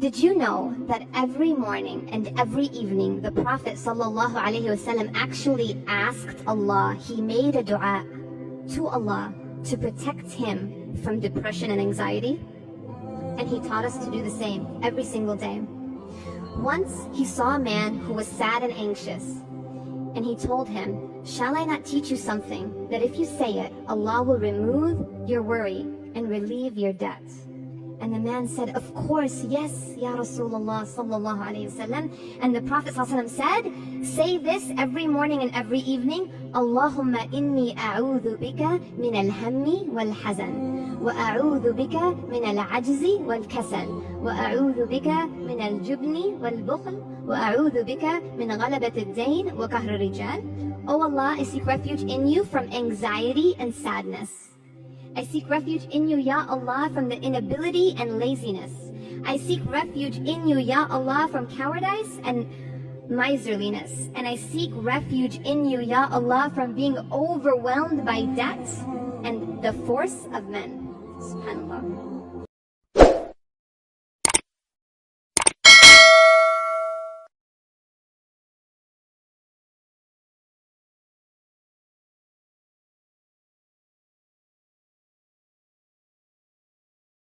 Did you know that every morning and every evening the Prophet ﷺ actually asked Allah, he made a dua to Allah to protect him from depression and anxiety? And he taught us to do the same every single day. Once he saw a man who was sad and anxious, and he told him, "Shall I not teach you something that if you say it, Allah will remove your worry and relieve your debt?" And the man said, "Of course, yes, Ya Rasulullah sallallahu alayhi wasallam." And the Prophet sallallahu alayhi wasallam said, "Say this every morning and every evening, Allahumma inni auzubika minal wal hazan, wa auzubika minal wal kasal, wa auzubika minal wal bukhl, wa auzubika min ghalabat ad-dayn wa qahr rijal." O Allah, I seek refuge in you from anxiety and sadness. I seek refuge in you, Ya Allah, from the inability and laziness. I seek refuge in you, Ya Allah, from cowardice and miserliness. And I seek refuge in you, Ya Allah, from being overwhelmed by debt and the force of men. SubhanAllah.